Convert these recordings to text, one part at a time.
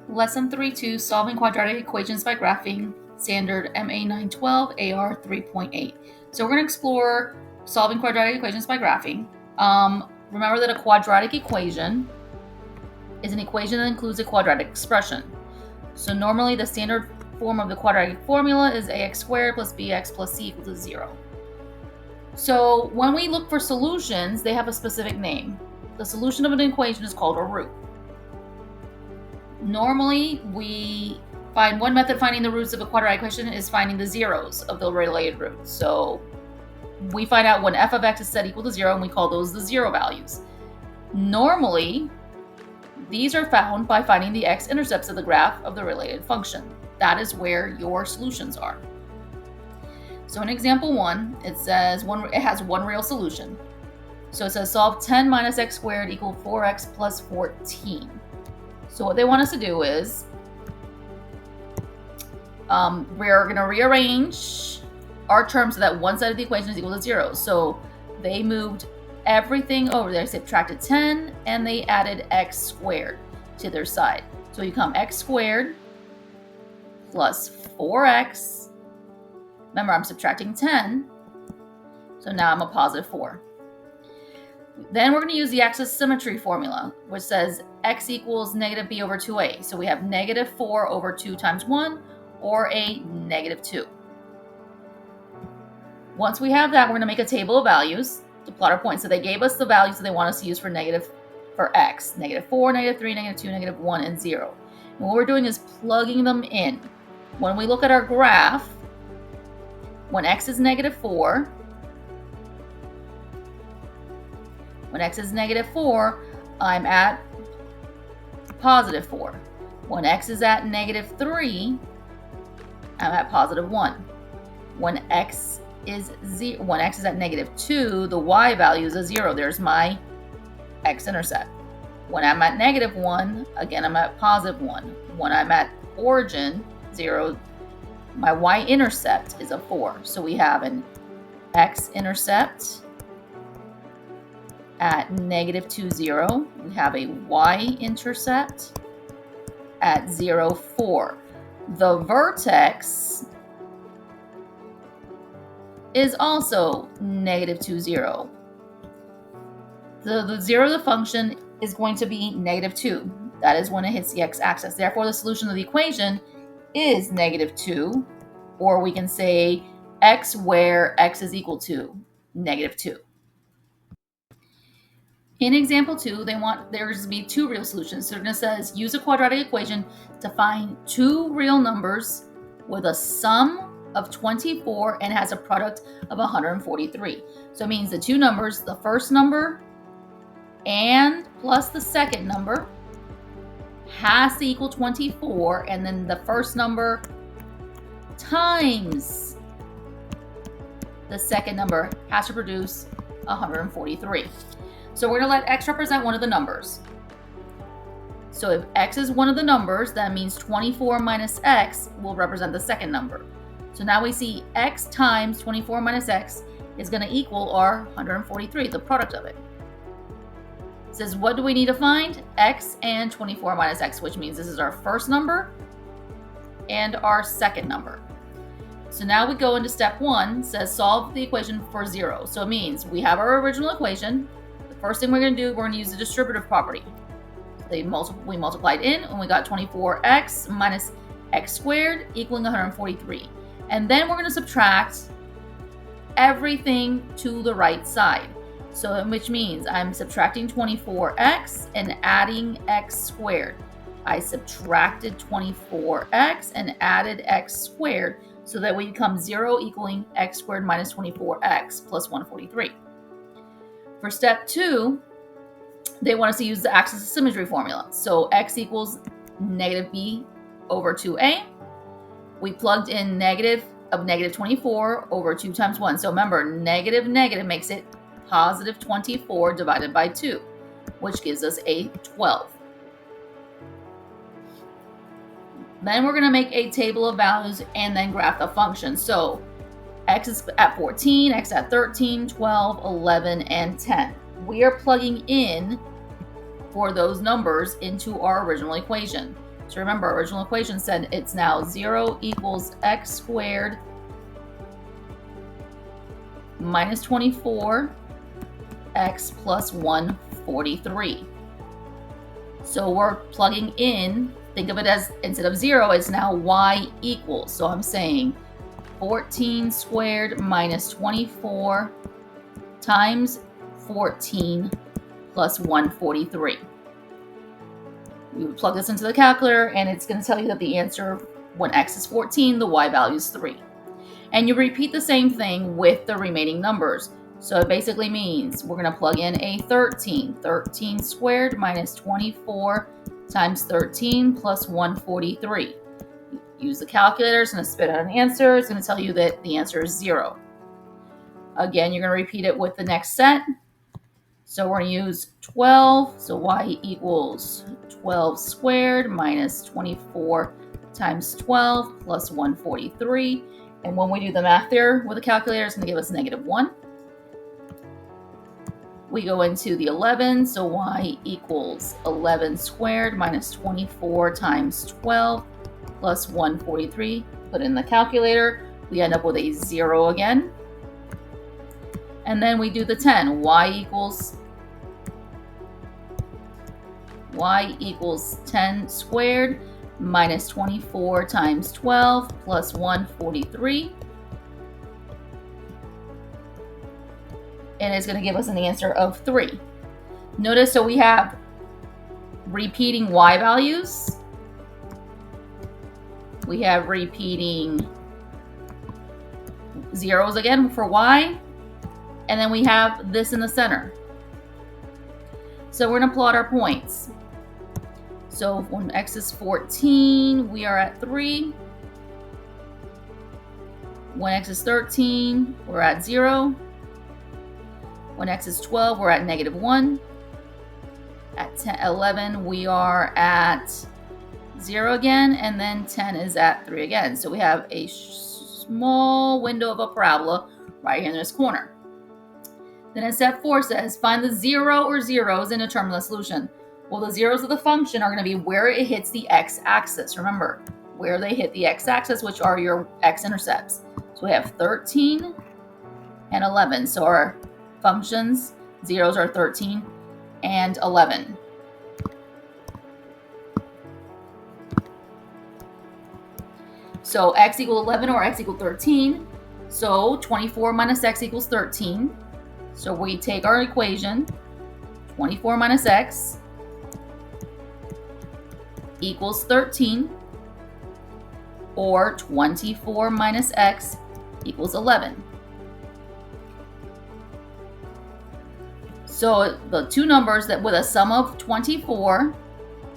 Lesson 3-2, Solving Quadratic Equations by Graphing, Standard MA 912, AR 3.8. So we're going to explore solving quadratic equations by graphing. Remember that a quadratic equation is an equation that includes a quadratic expression. So normally the standard form of the quadratic formula is ax squared plus bx plus c equals 0. So when we look for solutions, they have a specific name. The solution of an equation is called a root. Normally, we find one method of finding the roots of a quadratic equation is finding the zeros of the related roots. So we find out when f of x is set equal to 0, and we call those the zero values. Normally, these are found by finding the x-intercepts of the graph of the related function. That is where your solutions are. So in example 1, it says it has one real solution. So it says solve 10 minus x squared equal 4x plus 14. So what they want us to do is we're going to rearrange our terms so that one side of the equation is equal to 0. So they moved everything over there, subtracted 10, and they added x squared to their side. So you come x squared plus 4x. Remember, I'm subtracting 10, so now I'm a positive 4. Then we're going to use the axis symmetry formula, which says x equals negative b over 2a. So we have negative 4 over 2 times 1, or a negative 2. Once we have that, we're going to make a table of values to plot our points. So they gave us the values that they want us to use for x. Negative 4, negative 3, negative 2, negative 1, and 0. And what we're doing is plugging them in. When we look at our graph, when x is negative 4, I'm at positive 4. When x is at negative 3, I'm at positive 1. When x is at negative 2, the y value is a 0. There's my x-intercept. When I'm at negative 1, again, I'm at positive 1. When I'm at origin, 0, my y-intercept is a 4. So we have an x-intercept at negative 2, 0. We have a y-intercept at 0, 4. The vertex is also negative 2, 0. The 0 of the function is going to be negative 2. That is when it hits the x-axis. Therefore, the solution of the equation is negative 2, or we can say x where x is equal to negative 2. In example 2, there's to be two real solutions. So it says use a quadratic equation to find two real numbers with a sum of 24 and has a product of 143. So it means the two numbers, the first number and plus the second number, has to equal 24, and then the first number times the second number has to produce 143. So we're going to let x represent one of the numbers. So if x is one of the numbers, that means 24 minus x will represent the second number. So now we see x times 24 minus x is going to equal our 143, the product of it. It says, what do we need to find? X and 24 minus x, which means this is our first number and our second number. So now we go into step 1, says solve the equation for 0. So it means we have our original equation. The first thing we're going to do, we're going to use the distributive property. We multiplied in, and we got 24x minus x squared equaling 143. And then we're going to subtract everything to the right side. So which means I'm subtracting 24x and adding x squared. I subtracted 24x and added x squared so that we become 0 equaling x squared minus 24x plus 143. For step 2, they want us to use the axis symmetry formula. So x equals negative b over 2a. We plugged in negative 24 over 2 times 1. So remember, negative makes it positive 24 divided by 2, which gives us a 12. Then we're going to make a table of values and then graph the function. So x is at 14, x at 13, 12, 11, and 10. We are plugging in for those numbers into our original equation. So remember, our original equation said it's now 0 equals x squared minus 24 x plus 143. So we're plugging in, think of it as, instead of 0, it's now y equals. So I'm saying 14 squared minus 24 times 14 plus 143. We would plug this into the calculator, and it's going to tell you that the answer, when x is 14, the y value is 3. And you repeat the same thing with the remaining numbers. So it basically means we're going to plug in a 13. 13 squared minus 24 times 13 plus 143. Use the calculator. It's going to spit out an answer. It's going to tell you that the answer is 0. Again, you're going to repeat it with the next set. So we're going to use 12. So y equals 12 squared minus 24 times 12 plus 143. And when we do the math there with the calculator, it's going to give us -1. We go into the 11, so y equals 11 squared minus 24 times 12 plus 143. Put in the calculator, we end up with a 0 again. And then we do the 10, y equals 10 squared minus 24 times 12 plus 143. And it's going to give us an answer of 3. Notice, so we have repeating y values. We have repeating zeros again for y. And then we have this in the center. So we're going to plot our points. So when x is 14, we are at 3. When x is 13, we're at 0. When x is 12, we're at -1. At 11, we are at 0 again, and then 10 is at 3 again. So we have a small window of a parabola right here in this corner. Then in step 4 says, find the 0 or zeros and determine the solution. Well, the zeros of the function are going to be where it hits the x-axis. Remember, where they hit the x-axis, which are your x-intercepts. So we have 13 and 11. So our functions, zeros are 13 and 11. So x equals 11 or x equals 13. So 24 minus x equals 13. So we take our equation, 24 minus x equals 13, or 24 minus x equals 11. So the two numbers that with a sum of 24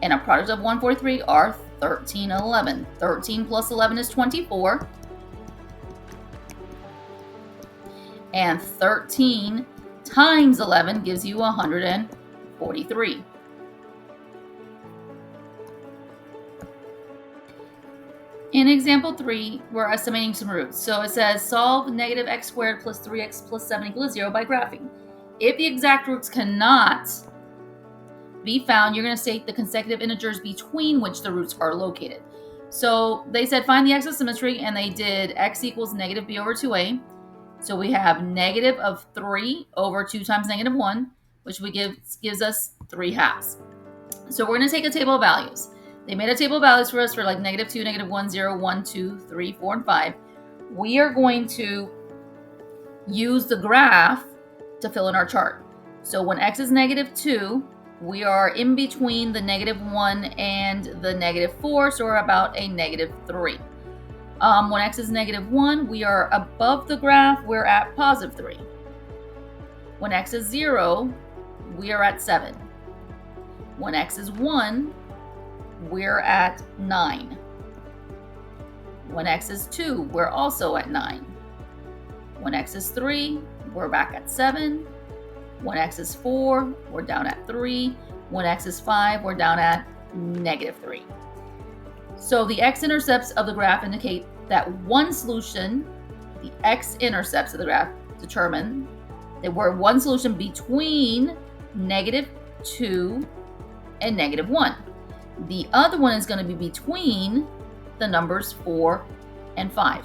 and a product of 143 are 13 and 11. 13 plus 11 is 24. And 13 times 11 gives you 143. In example 3, we're estimating some roots. So it says solve -x squared plus 3x plus 7 equals 0 by graphing. If the exact roots cannot be found, you're going to state the consecutive integers between which the roots are located. So they said find the axis of symmetry, and they did x equals -b over 2a. So we have negative of 3 over 2 times -1, which gives us 3/2. So we're going to take a table of values. They made a table of values for us for like -2, -1, 0, 1, 2, 3, 4, and 5. We are going to use the graph to fill in our chart. So when x is -2, we are in between the -1 and the -4, so we're about a -3. When x is -1, we are above the graph, we're at +3. When x is 0, we are at 7. When x is 1, we're at 9. When x is 2, we're also at 9. When x is 3, we're back at 7. When x is 4, we're down at 3. When x is 5, we're down at -3. So the x-intercepts of the graph indicate that one solution, the x-intercepts of the graph determine that we're one solution between -2 and -1. The other one is going to be between the numbers 4 and 5.